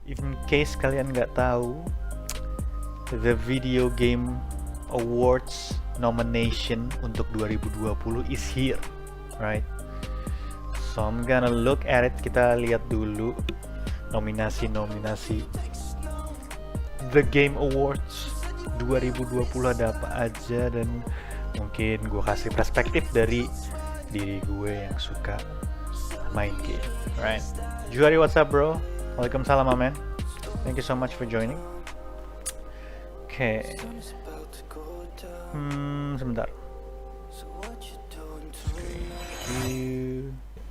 In case kalian nggak tahu, the Video Game Awards nomination untuk 2020 is here, right? So I'm gonna look at it. Kita lihat dulu nominasi-nominasi The Game Awards 2020 ada apa aja, dan mungkin gue kasih perspektif dari diri gue yang suka main game, right? Juari, what's up bro? Waalaikumsalam man. Thank you so much for joining. Oke. Sebentar.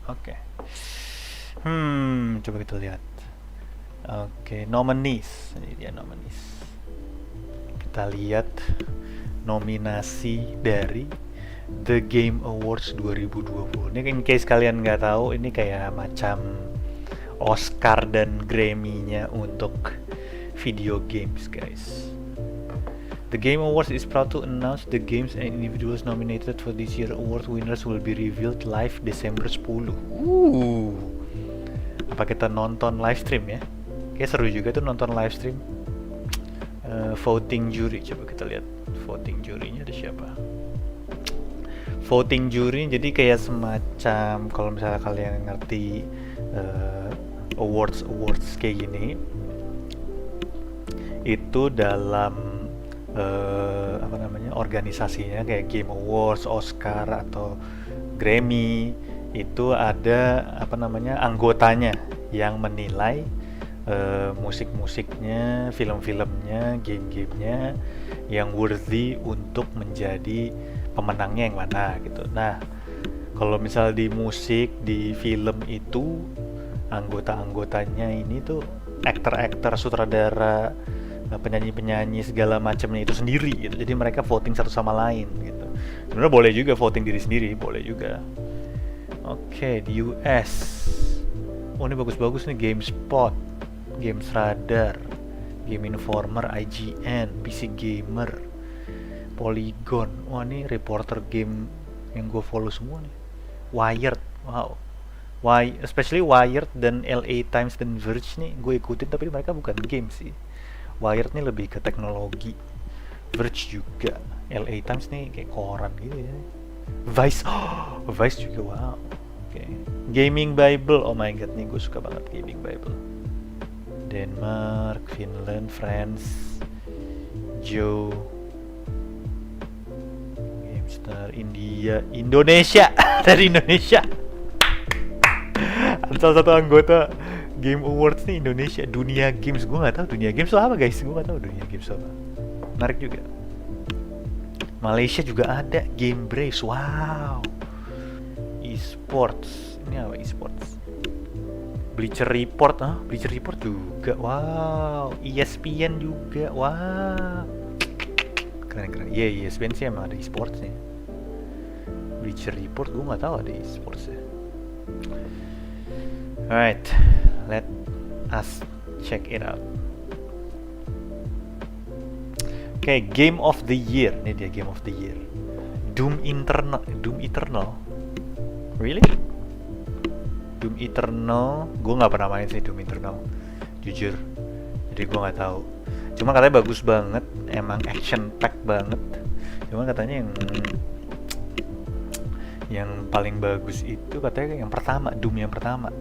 Oke. Coba kita lihat. Oke, nominees. Ini dia nominees. Kita lihat nominasi dari The Game Awards 2020. Ini in case kalian nggak tahu, ini kayak macam Oscar dan Grammy-nya untuk video games, guys. The Game Awards is proud to announce the games and individuals nominated for this year's award winners will be revealed live Desember 10. Apa kita nonton live stream ya? Kayak seru juga tuh nonton live stream. Voting jury, coba kita lihat voting jurinya ada siapa. Voting jury jadi kayak semacam, kalau misalnya kalian ngerti awards kayak gini, itu dalam organisasinya kayak Game Awards, Oscar atau Grammy, itu ada anggotanya yang menilai musik-musiknya, film-filmnya, game-gamenya yang worthy untuk menjadi pemenangnya yang mana gitu. Nah, kalau misal di musik, di film itu anggota-anggotanya ini tuh aktor-aktor, sutradara, penyanyi-penyanyi segala macamnya itu sendiri gitu. Jadi mereka voting satu sama lain gitu. Sebenarnya boleh juga voting diri sendiri, boleh juga. Oke, di US. Oh, ini bagus-bagus nih, GameSpot, Games Radar, Game Informer, IGN, PC Gamer, Polygon. Wah, ini reporter game yang gue follow semua nih. Wired, wow. Especially Wired dan LA Times dan Verge nih gue ikutin, tapi mereka bukan game sih. Wired nih lebih ke teknologi, Verge juga, LA Times nih kayak koran gitu ya. Vice, Vice juga, wow. Oke. Gaming Bible, oh my god nih gue suka banget Gaming Bible. Denmark, Finland, France, Joe, GameStar, India, Indonesia. Dari Indonesia. Salah satu anggota Game Awards nih Indonesia. Dunia Games, gue nggak tahu Dunia Games itu apa guys, gue nggak tahu Dunia Games apa. Menarik juga. Malaysia juga ada Game Braves, wow. Esports, ini apa esports? Bleacher Report, Bleacher Report juga, wow. ESPN juga, wow. Keren. Iya, ESPN sih emang ada esportsnya. Bleacher Report gue nggak tahu ada esportsnya. Alright, let us check it out. Oke, Game of the Year. Ini dia Game of the Year. Doom Eternal. Really? Doom Eternal. Gue nggak pernah main sih Doom Eternal, jujur. Jadi gue nggak tahu. Cuma katanya bagus banget, emang action pack banget. Cuma katanya yang paling bagus itu katanya yang pertama, Doom yang pertama.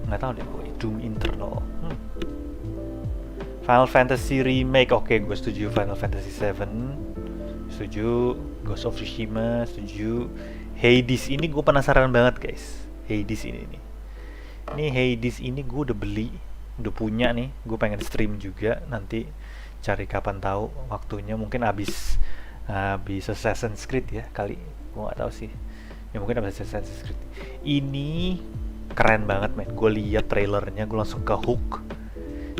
Nggak tahu deh gue. Doom Eternal. Final Fantasy Remake, oke, gue setuju. Final Fantasy 7 setuju. Ghost of Tsushima setuju. Hades ini gue penasaran banget guys. Hades ini Hades ini gue udah beli, udah punya nih. Gue pengen stream juga nanti, cari kapan tahu waktunya. Mungkin abis Assassin's Creed ya kali, gue nggak tahu sih ya, mungkin abis Assassin's Creed. Ini keren banget men, gue lihat trailernya gue langsung ke hook.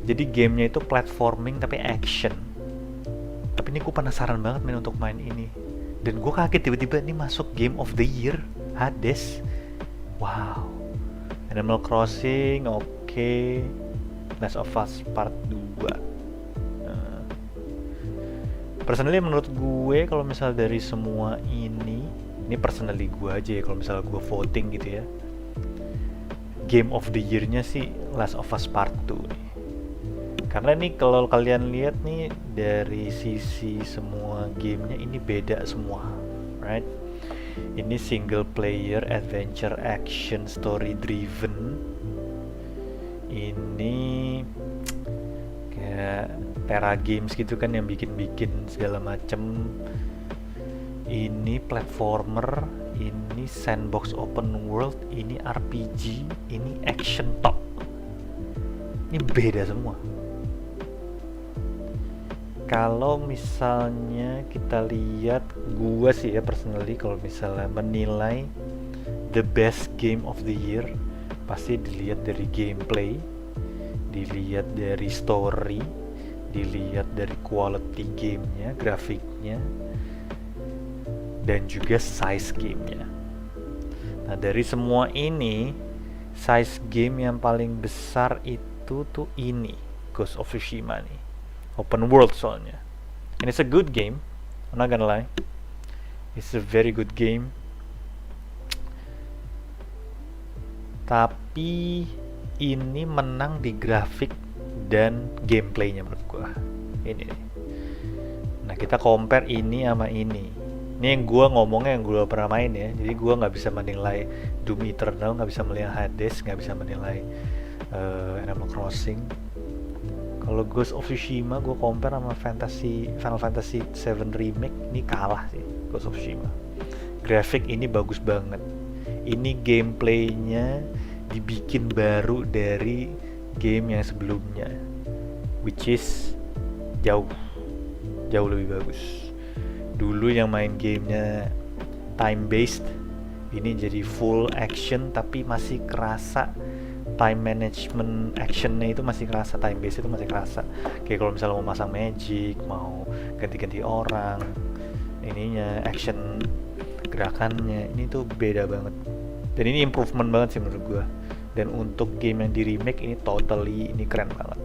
Jadi gamenya itu platforming tapi action. Tapi ini gue penasaran banget men untuk main ini. Dan gue kaget tiba-tiba ini masuk Game of the Year, Hades. Wow. Animal Crossing, oke. Last of Us Part 2. Personally menurut gue kalau misal dari semua ini personally gue aja ya, kalau misal gue voting gitu ya, Game of the Year-nya sih Last of Us Part 2 nih. Karena nih kalau kalian lihat nih dari sisi semua gamenya ini beda semua, right? Ini single player adventure action story driven. Ini kayak Terra Games gitu kan yang bikin-bikin segala macem. Ini platformer, ini sandbox open world, ini RPG, ini action top. Ini beda semua. Kalau misalnya kita lihat, gua sih ya personally kalau misalnya menilai the best game of the year, pasti dilihat dari gameplay, dilihat dari story, dilihat dari quality gamenya, grafiknya, dan juga size gamenya. Nah dari semua ini, size game yang paling besar itu tuh ini, Ghost of Tsushima nih. Open world soalnya. And it's a good game, I'm not gonna lie. It's a very good game. Tapi ini menang di grafik dan gameplaynya menurut gua. Ini nih. Nah kita compare ini sama ini. Ini yang gua ngomongnya yang gua pernah main ya. Jadi gua nggak bisa menilai Doom Eternal, nggak bisa menilai Hades, nggak bisa menilai Animal Crossing. Kalau Ghost of Tsushima gue compare sama Final Fantasy 7 Remake, ini kalah sih Ghost of Tsushima. Grafik ini bagus banget. Ini gameplaynya dibikin baru dari game yang sebelumnya, which is jauh lebih bagus. Dulu yang main gamenya time based, ini jadi full action tapi masih kerasa time management actionnya itu masih kerasa, time base itu masih kerasa. Kayak kalau misalnya mau masang magic, mau ganti-ganti orang, ininya action gerakannya ini tuh beda banget. Dan ini improvement banget sih menurut gua. Dan untuk game yang di remake ini totally ini keren banget.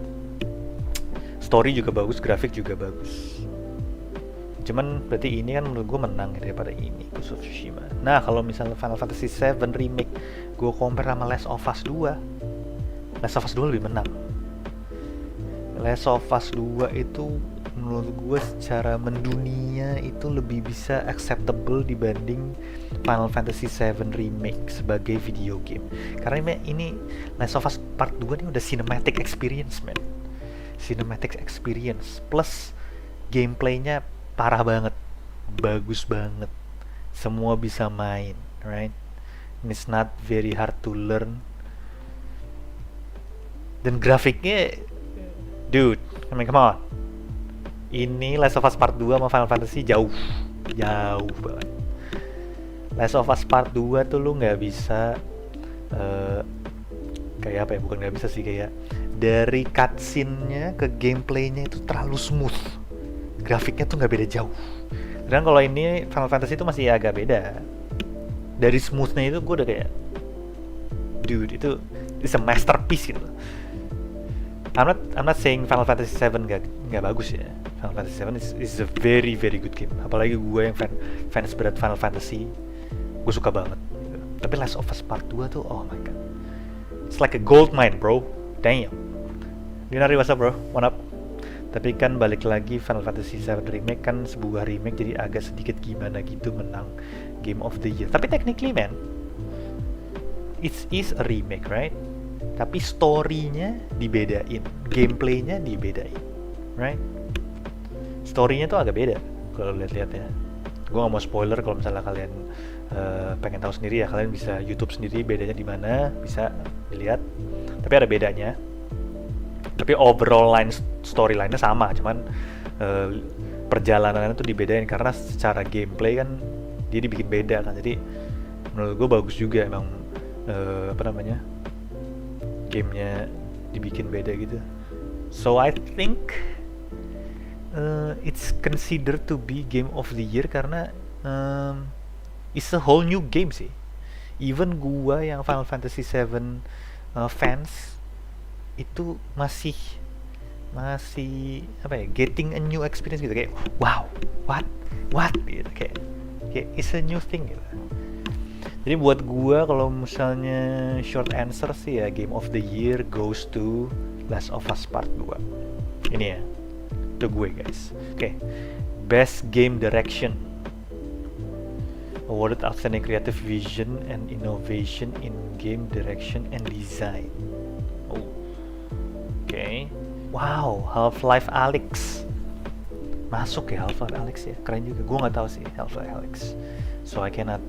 Story juga bagus, grafik juga bagus. Cuman berarti ini kan menurut gua menang daripada ini, Ghost of Tsushima. Nah kalau misalnya Final Fantasy 7 remake gua compare sama Last of Us 2, Last of Us 2 lebih menang. Last of Us 2 itu menurut gue secara mendunia itu lebih bisa acceptable dibanding Final Fantasy 7 Remake sebagai video game. Karena ini Last of Us Part 2 ini udah cinematic experience, man. Cinematic experience plus gameplaynya parah banget, bagus banget. Semua bisa main, right? And it's not very hard to learn. Dan grafiknya, dude, come on. Ini Last of Us Part 2 sama Final Fantasy jauh banget. Last of Us Part 2 tuh lu nggak bisa kayak apa ya? Bukan nggak bisa sih, kayak dari cutscene-nya ke gameplaynya itu terlalu smooth. Grafiknya tuh nggak beda jauh. Dan kalau ini Final Fantasy itu masih agak beda. Dari smoothnya itu gue udah kayak, dude, itu it's a masterpiece gitu. I'm not saying Final Fantasy 7 nggak bagus ya. Final Fantasy 7 is a very good game. Apalagi gue yang fans berat Final Fantasy, gue suka banget. Gitu. Tapi Last of Us Part 2 tuh, oh my god, it's like a gold mine, bro. Damn. Dinari, what's up, bro? What up? Tapi kan balik lagi, Final Fantasy 7 Remake kan sebuah remake, jadi agak sedikit gimana gitu menang Game of the Year. Tapi technically, man, it is a remake, right? Tapi story-nya dibedain, gameplaynya dibedain, right? Story-nya tuh agak beda kalau lihat-lihat ya. Gue gak mau spoiler, kalau misalnya kalian pengen tahu sendiri ya, kalian bisa YouTube sendiri bedanya di mana, bisa dilihat. Tapi ada bedanya. Tapi overall storyline-nya sama, cuman perjalanannya tuh dibedain karena secara gameplay kan dia dibikin beda kan. Jadi menurut gue bagus juga emang gamenya dibikin beda gitu. So I think it's considered to be game of the year karena it's a whole new game sih. Even gua yang Final Fantasy 7 fans itu masih apa ya, getting a new experience gitu, kayak wow, what gitu, kayak it's a new thing gitu. Jadi buat gua kalau misalnya short answer sih ya, game of the year goes to Last of Us Part 2. Ini ya, itu gue guys. Oke, Best Game Direction, awarded outstanding creative vision and innovation in game direction and design. Oh, oke. Wow, Half-Life Alyx masuk ya, Half-Life Alyx ya, keren juga. Gue nggak tahu sih Half-Life Alyx, so I cannot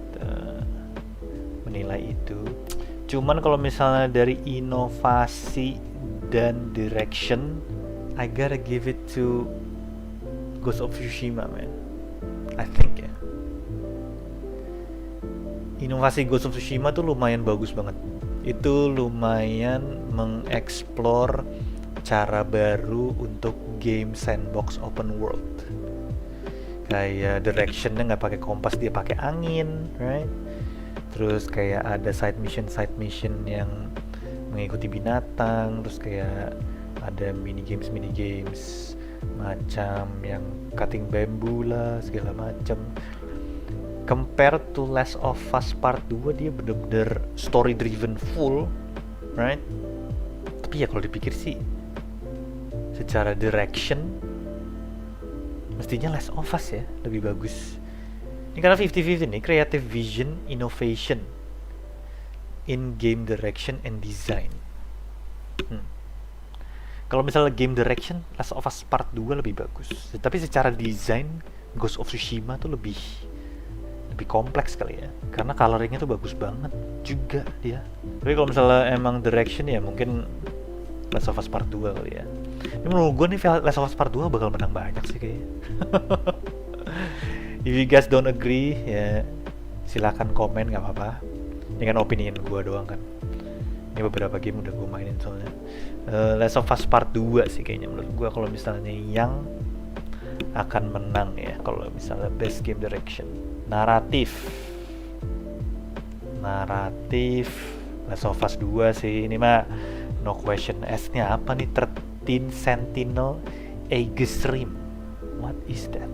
menilai itu. Cuman kalau misalnya dari inovasi dan direction, I gotta give it to Ghost of Tsushima, man. I think ya. Inovasi Ghost of Tsushima tuh lumayan bagus banget. Itu lumayan mengeksplor cara baru untuk game sandbox open world. Kayak directionnya nggak pakai kompas, dia pakai angin, right? Terus kayak ada side mission yang mengikuti binatang, terus kayak ada mini games macam yang cutting bambu lah, segala macam. Compare to Last of Us Part 2, dia bener-bener story driven full, right? Tapi ya kalau dipikir sih, secara direction mestinya Last of Us ya lebih bagus. Ini karena 50-50 nih, creative vision, innovation in game direction and design. Kalau misalnya game direction, Last of Us Part 2 lebih bagus. Tapi secara desain, Ghost of Tsushima tuh lebih kompleks kali ya, karena coloringnya tuh bagus banget juga dia. Tapi kalau misalnya emang direction ya mungkin Last of Us Part 2 kali ya. Ini menurut gue nih Last of Us Part 2 bakal menang banyak sih kayaknya. If you guys don't agree ya silakan komen, nggak apa-apa. Ini kan opinion gue doang kan. Ini beberapa game udah gue mainin soalnya. Last of Us Part 2 sih kayaknya menurut gue kalau misalnya yang akan menang ya, kalau misalnya best game direction. Naratif Last of Us 2 sih, ini mah no question. S-nya apa nih? 13 Sentinel Aegis Rim. What is that?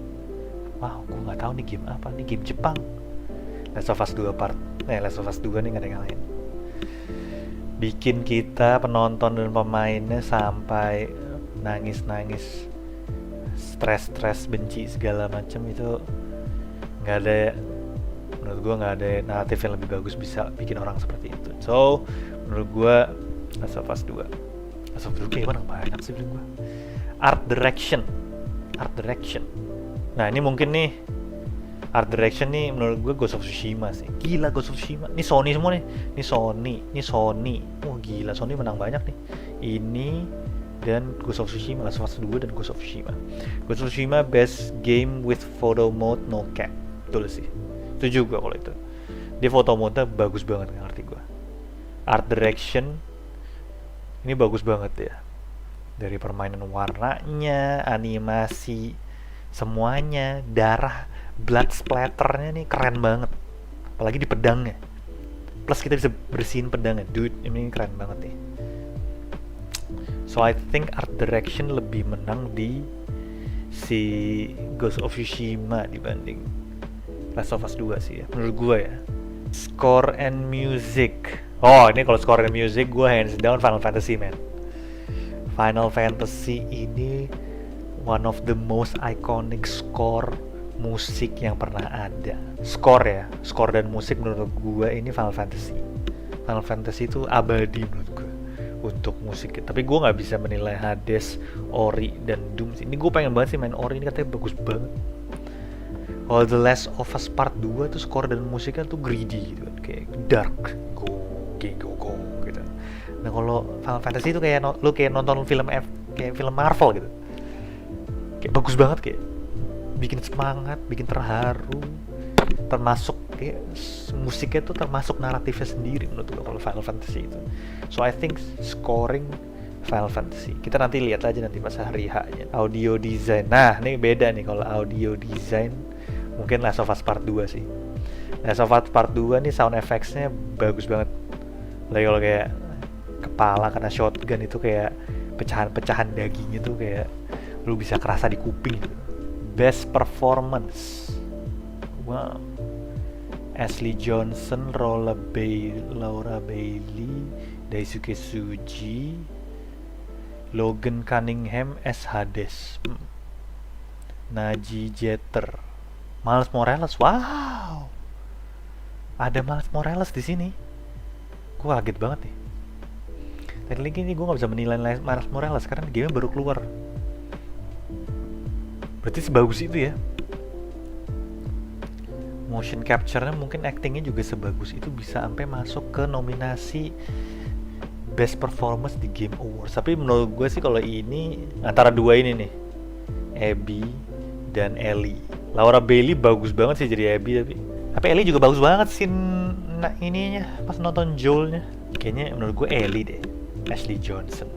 Wow, gue nggak tahu nih game apa, nih game Jepang. Last of Us 2 Last of Us 2 nih nggak ada yang lain. Bikin kita penonton dan pemainnya sampai nangis, stres, benci segala macam. Itu nggak ada, menurut gue nggak ada naratif yang lebih bagus bisa bikin orang seperti itu. So menurut gue Last of Us 2 kayak mana banyak sih menurut gue. Art direction. Nah ini mungkin nih art direction nih menurut gue Ghost of Tsushima sih. Gila Ghost of Tsushima. Ini Sony semua nih. Ini Sony. Oh gila, Sony menang banyak nih. Ini dan Ghost of Tsushima, Last of Us 2 dan Ghost of Tsushima. Ghost of Tsushima best game with photo mode no cap. Betul sih. Setuju gue kalau itu. Dia photo mode-nya bagus banget, nggak ngerti gue. Art direction ini bagus banget ya. Dari permainan warnanya, animasi, semuanya, darah, blood splatternya nih keren banget. Apalagi di pedangnya. Plus kita bisa bersihin pedangnya. Dude, ini keren banget nih. So I think art direction lebih menang di si Ghost of Tsushima dibanding Last of Us 2 sih ya, menurut gue ya. Score and music. Oh ini kalau score and music gue hands down Final Fantasy, man. Final Fantasy ini one of the most iconic score musik yang pernah ada. Score dan musik menurut gue ini Final Fantasy itu abadi menurut gue untuk musik. Tapi gue nggak bisa menilai Hades, Ori, dan Doom sih. Ini gue pengen banget sih main Ori, ini katanya bagus banget. Kalau The Last of Us Part 2 tuh score dan musiknya tuh greedy gitu kan, kayak dark, go gitu. Nah kalau Final Fantasy itu kayak lu kayak nonton film kayak film Marvel gitu, kayak bagus banget, kayak bikin semangat, bikin terharu, termasuk kayak musiknya tuh termasuk naratifnya sendiri menurut gue kalau Final Fantasy itu. So I think scoring Final Fantasy. Kita nanti lihat aja nanti pas hari H-nya. Audio design. Nah, ini beda nih kalau audio design. Mungkin Last of Us Part 2 sih. Last of Us Part 2 nih sound effects-nya bagus banget. Lagi kalau kayak kepala kena shotgun itu kayak pecahan-pecahan dagingnya tuh kayak lu bisa kerasa di kuping gitu. Best performance. Wow. Ashley Johnson, Laura Bailey, Daisuke Tsuji, Logan Cunningham as Hades, Naji Jeter, Miles Morales. Wow, ada Miles Morales di sini. Gue kaget banget nih. Tadi lagi nih gue nggak bisa menilai Miles Morales karena game baru keluar. Berarti sebagus itu ya. Motion capture-nya mungkin actingnya juga sebagus itu, bisa sampai masuk ke nominasi Best Performance di Game Awards. Tapi menurut gue sih kalau ini antara dua ini nih, Abby dan Ellie. Laura Bailey bagus banget sih jadi Abby, tapi Ellie juga bagus banget sih ininya pas nonton Joel-nya. Kayaknya menurut gue Ellie deh, Ashley Johnson.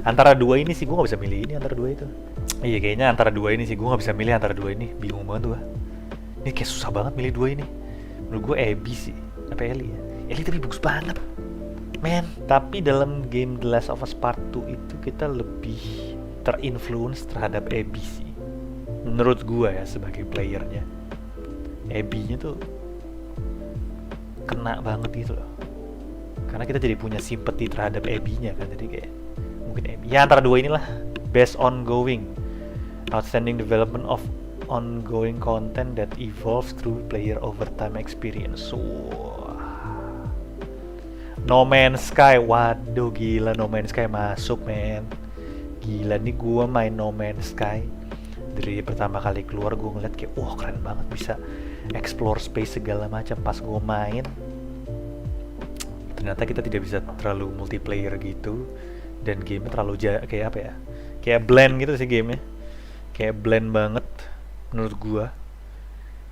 Antara dua ini sih gue nggak bisa milih ini antara dua itu. Iya kayaknya antara dua ini sih gue nggak bisa milih antara dua ini, bingung banget gue. Ini kayak susah banget milih dua ini. Menurut gue Abby sih, apa Ellie ya? Ellie tapi bagus banget, men. Tapi dalam game The Last of Us Part 2 itu kita lebih terinfluence terhadap Abby sih. Menurut gue ya sebagai playernya, Abby-nya tuh kena banget gitu loh. Karena kita jadi punya simpati terhadap Abby-nya kan, jadi kayak mungkin Abby. Ya antara dua inilah. Best Ongoing, Outstanding Development of Ongoing Content that Evolves Through Player Overtime Experience. No Man's Sky, waduh gila, No Man's Sky masuk men. Gila nih gue main No Man's Sky dari pertama kali keluar, gue ngeliat kayak wah keren banget, bisa explore space segala macam. Pas gue main ternyata kita tidak bisa terlalu multiplayer gitu, dan game terlalu kayak apa ya, kayak blend gitu sih gamenya, kayak blend banget menurut gua.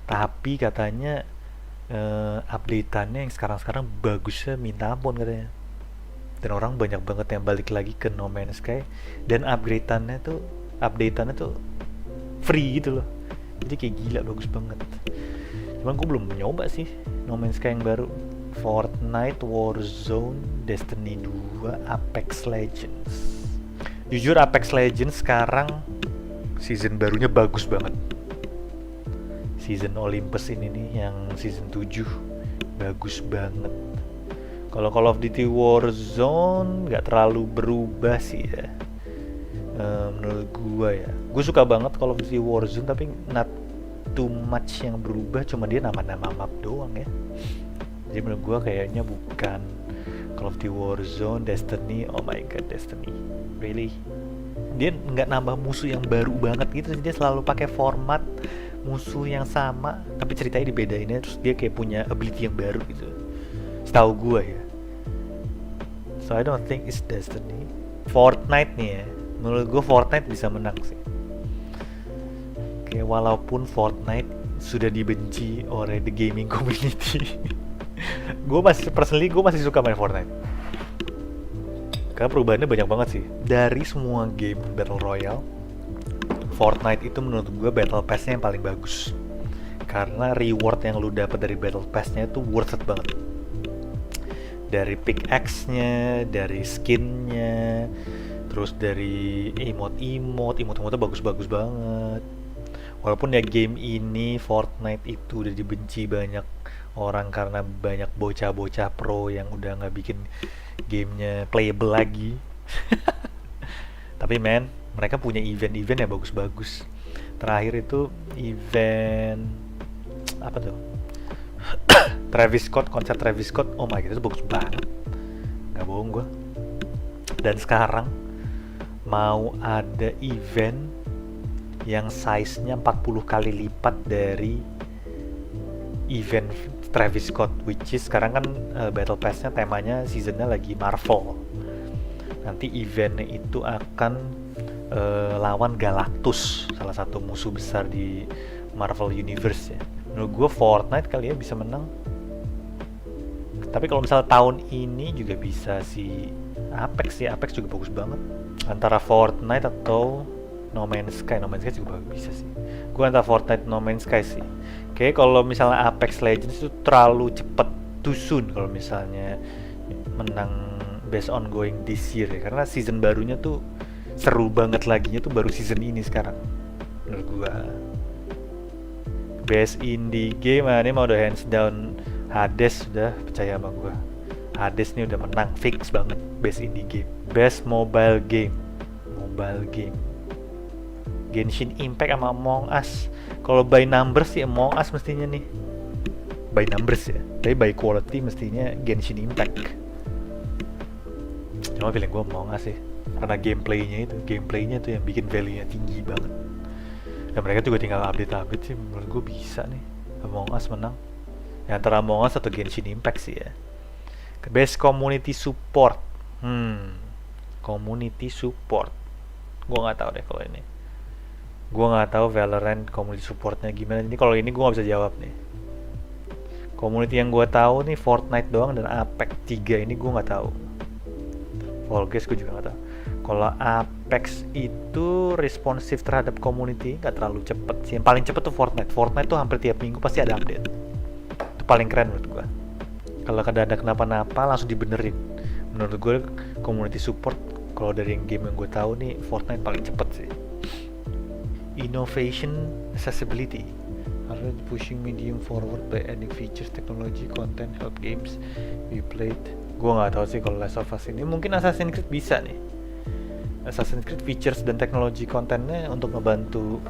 Tapi katanya update-annya yang sekarang bagusnya minta ampun katanya, dan orang banyak banget yang balik lagi ke No Man's Sky, dan update-annya tuh free gitu loh, jadi kayak gila bagus banget. Cuman gue belum nyoba sih No Man's Sky yang baru. Fortnite, Warzone, Destiny 2, Apex Legends. Jujur Apex Legends sekarang season barunya bagus banget. Season Olympus ini nih yang season 7 bagus banget. Kalau Call of Duty Warzone nggak terlalu berubah sih ya, menurut gua ya. Gue suka banget Call of Duty Warzone, tapi not too much yang berubah, cuma dia nama-nama map doang ya. Jadi menurut gue kayaknya bukan Call of Duty Warzone, Destiny. Oh my god, Destiny, really? Dia nggak nambah musuh yang baru banget gitu, dia selalu pakai format musuh yang sama, tapi ceritanya dibedainnya, terus dia kayak punya ability yang baru gitu, setahu gue ya. So I don't think it's Destiny. Fortnite nih ya, menurut gue Fortnite bisa menang sih. Kayak walaupun Fortnite sudah dibenci oleh the gaming community, gue masih suka main Fortnite karena perubahannya banyak banget sih. Dari semua game Battle Royale, Fortnite itu menurut gue Battle Pass-nya yang paling bagus, karena reward yang lu dapat dari Battle Pass-nya itu worth it banget. Dari pickaxe-nya, dari skin-nya, terus dari emote-nya bagus-bagus banget. Walaupun ya game ini Fortnite itu udah dibenci banyak orang karena banyak bocah-bocah pro yang udah nggak bikin gamenya playable lagi. Tapi men, mereka punya event-event yang bagus-bagus. Terakhir itu event apa tuh? konser Travis Scott. Oh my god, itu bagus banget, nggak bohong gue. Dan sekarang mau ada event yang size-nya 40 kali lipat dari event Travis Scott, which is sekarang kan Battle Pass-nya temanya seasonnya lagi Marvel. Nanti eventnya itu akan lawan Galactus, salah satu musuh besar di Marvel Universe ya. Menurut gue Fortnite kali ya bisa menang. Tapi kalau misalnya tahun ini juga bisa si Apex juga bagus banget. Antara Fortnite atau No Man's Sky juga bisa sih. Gue antara Fortnite, No Man's Sky sih. Kayak kalau misalnya Apex Legends itu terlalu cepet, too soon kalau misalnya menang Best Ongoing this year ya. Karena season barunya tuh seru banget laginya tuh baru season ini sekarang menurut gue. Best Indie Game, ini mau udah hands down Hades, udah percaya sama gue. Hades nih udah menang, fix banget. Best indie game. Best mobile game. Genshin Impact sama Among Us. Kalau by numbers sih Among Us mestinya nih. By numbers ya. Tapi by quality mestinya Genshin Impact. Cuma feeling gue Among Us sih. Karena gameplaynya tuh yang bikin value-nya tinggi banget. Dan mereka juga tinggal update sih. Menurut gue bisa nih Among Us menang. Ya, antara Among Us atau Genshin Impact sih ya. Best community support. Community support. Gue nggak tahu deh kalau ini. Gue nggak tahu Valorant community supportnya gimana. Ini kalau ini gue nggak bisa jawab nih. Community yang gue tahu nih Fortnite doang dan Apex 3 ini gue nggak tahu. Fall Guys gue juga nggak tahu. Kalau Apex itu responsif terhadap community, nggak terlalu cepet sih. Yang paling cepet tuh Fortnite. Fortnite tuh hampir tiap minggu pasti ada update. Itu paling keren menurut gue. Kalau ada kenapa-napa langsung dibenerin. Menurut gue community support kalau dari game yang gue tahu nih Fortnite paling cepet sih. Innovation, accessibility. Are pushing medium forward by adding features, technology, content, help games we played. Gue nggak tahu sih kalau Last of Us ini. Mungkin Assassin's Creed bisa nih. Assassin's Creed features dan teknologi kontennya untuk ngebantu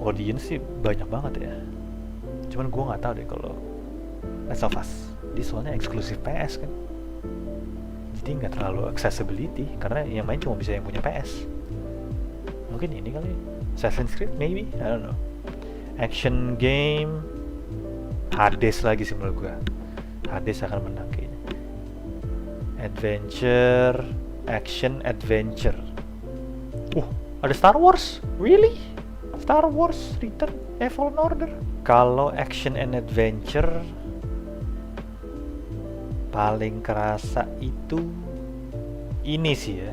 audience sih banyak banget ya. Cuman gue nggak tahu deh kalau Last of Us. Dia soalnya eksklusif PS kan. Jadi nggak terlalu accessibility karena yang main cuma bisa yang punya PS. Mungkin ini kali. Assassin's Creed maybe, I don't know. Action game Hades lagi sih menurut gue. Hades akan menang kayaknya. Adventure, action adventure. Ada Star Wars? Really? Star Wars Return Fallen Order. Kalau action and adventure paling kerasa itu ini sih ya.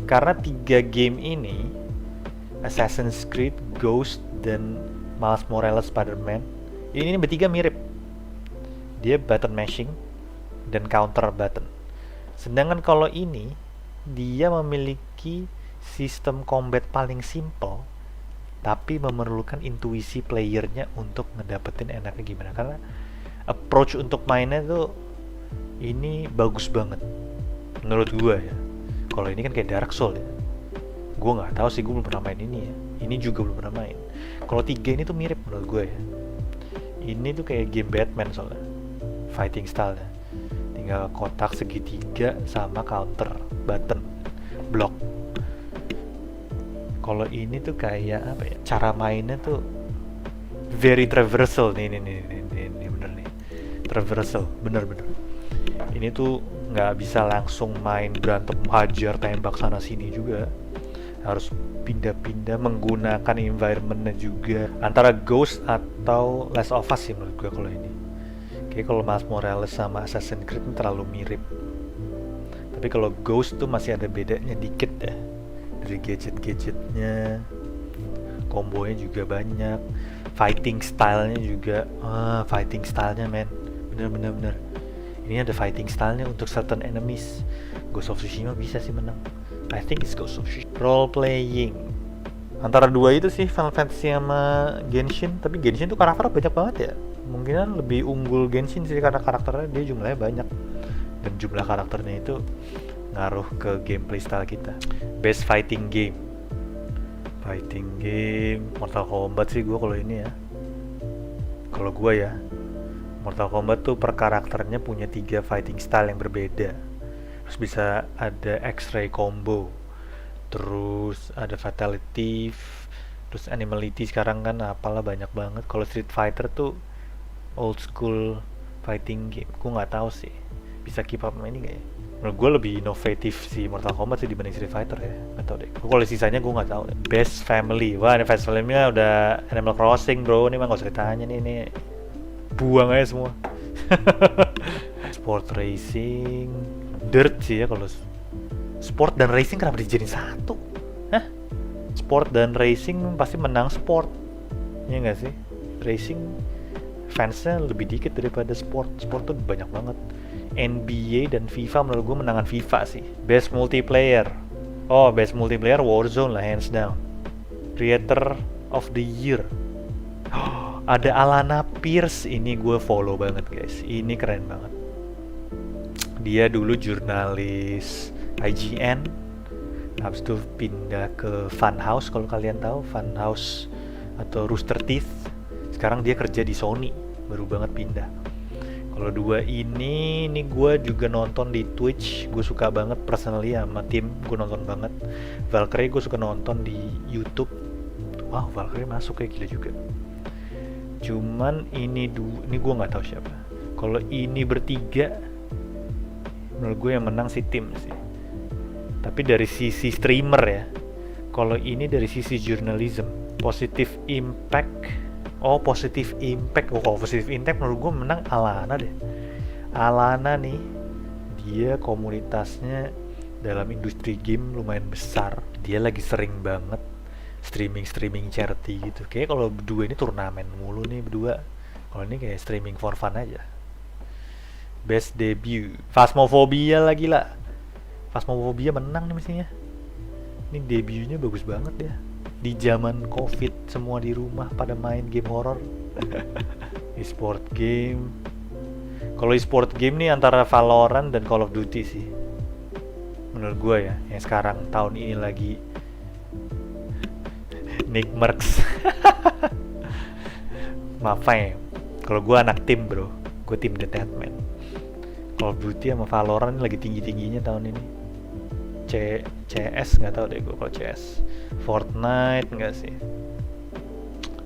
Karena 3 game ini Assassin's Creed, Ghost, dan Miles Morales Spider-Man ini bertiga mirip. Dia button mashing dan counter button. Sedangkan kalau ini dia memiliki sistem combat paling simple tapi memerlukan intuisi playernya untuk ngedapetin enaknya gimana. Karena approach untuk mainnya tuh ini bagus banget menurut gue ya. Kalau ini kan kayak Dark Souls ya. Gue nggak tahu sih, gue belum pernah main ini ya. Ini juga belum pernah main. Kalau 3 ini tuh mirip menurut gue ya. Ini tuh kayak game Batman soalnya, fighting style-nya. Tinggal kotak segitiga sama counter button block. Kalau ini tuh kayak apa ya? Cara mainnya tuh very traversal nih bener nih. Traversal, bener. Ini tuh nggak bisa langsung main berantem hajar tembak sana sini juga. Harus pindah-pindah menggunakan environment-nya juga. Antara Ghost atau Last of Us sih menurut gue kalau ini. Kayak kalau Miles Morales sama Assassin's Creed terlalu mirip. Tapi kalau Ghost tuh masih ada bedanya dikit ya. Dari gadget-gadgetnya, kombonya juga banyak, fighting style-nya juga. Fighting style-nya men, bener. Ini ada fighting style-nya untuk certain enemies. Ghost of Tsushima bisa sih menang. I think it's Ghost of Tsushima. Role playing antara dua itu sih, Final Fantasy sama Genshin. Tapi Genshin tuh karakternya banyak banget ya. Mungkin lebih unggul Genshin sih karena karakternya dia jumlahnya banyak. Dan jumlah karakternya itu ngaruh ke gameplay style kita. Best fighting game Mortal Kombat sih gue kalau ini ya. Kalau gue ya, Mortal Kombat tuh per karakternya punya 3 fighting style yang berbeda. Terus bisa ada X-ray combo, terus ada fatality, terus animality sekarang kan apalah banyak banget. Kalau Street Fighter tuh old school fighting game. Gue nggak tahu sih bisa keep up sama ini nggak ya. Menurut gue lebih inovatif si Mortal Kombat sih dibanding Street Fighter ya. Nggak tahu deh. Kalau sisanya gue nggak tahu deh. Best family, wah ini best family-nya udah Animal Crossing bro. Ini mah nggak usah ditanya nih, ini buang aja semua. Sport racing, dirt sih ya. Kalau sport dan racing kenapa dijadiin satu? Hah? Sport dan racing pasti menang sport, ya nggak sih? Racing fansnya lebih dikit daripada sport. Sport tuh banyak banget. NBA dan FIFA menurut gue menangan FIFA sih. Best multiplayer, best multiplayer Warzone lah hands down. Creator of the year, ada Alana Pierce. Ini gue follow banget guys, ini keren banget. Dia dulu jurnalis IGN, habis itu pindah ke Funhouse, kalau kalian tahu Funhouse atau Rooster Teeth. Sekarang dia kerja di Sony, baru banget pindah. Kalau dua ini gue juga nonton di Twitch, gue suka banget personally sama tim, gue nonton banget. Valkyrie gue suka nonton di YouTube. Wow, Valkyrie masuk kayak gila juga. Cuman ini gue nggak tahu siapa. Kalau ini bertiga, menurut gue yang menang si tim sih. Tapi dari sisi streamer ya. Kalau ini dari sisi journalism, positive impact. Oh, positive impact. Oh, positive impact menurut gue menang Alana deh. Alana nih, dia komunitasnya dalam industri game lumayan besar. Dia lagi sering banget streaming charity gitu. Kayaknya kalau berdua ini turnamen mulu nih berdua. Kalau ini kayak streaming for fun aja. Best debut, Phasmophobia lagi lah. Phasmophobia menang nih mestinya. Ini debutnya bagus banget ya. Di zaman COVID semua di rumah pada main game horror. E-sport game. Kalau e-sport game nih antara Valorant dan Call of Duty sih. Menurut gue ya, yang sekarang tahun ini lagi Nick Mercs. Maaf ya. Kalau gue anak tim bro, gue tim Deadman. Call of Duty sama Valorant lagi tinggi-tingginya tahun ini. CS nggak tahu deh gue kalau CS. Fortnite nggak sih.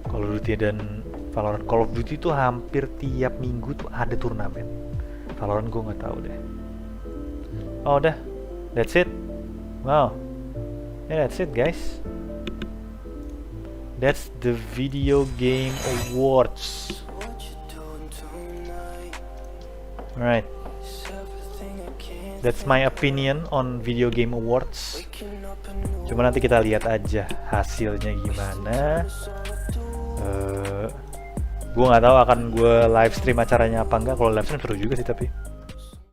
Call of Duty dan Valorant. Call of Duty tuh hampir tiap minggu tuh ada turnamen. Valorant gue nggak tahu deh. Oh udah, that's it. Wow, yeah, that's it guys. That's the Video Game Awards. Alright. That's my opinion on Video Game Awards. Cuma nanti kita lihat aja hasilnya gimana. Gue nggak tahu akan gue live stream acaranya apa enggak. Kalau live stream seru juga sih tapi.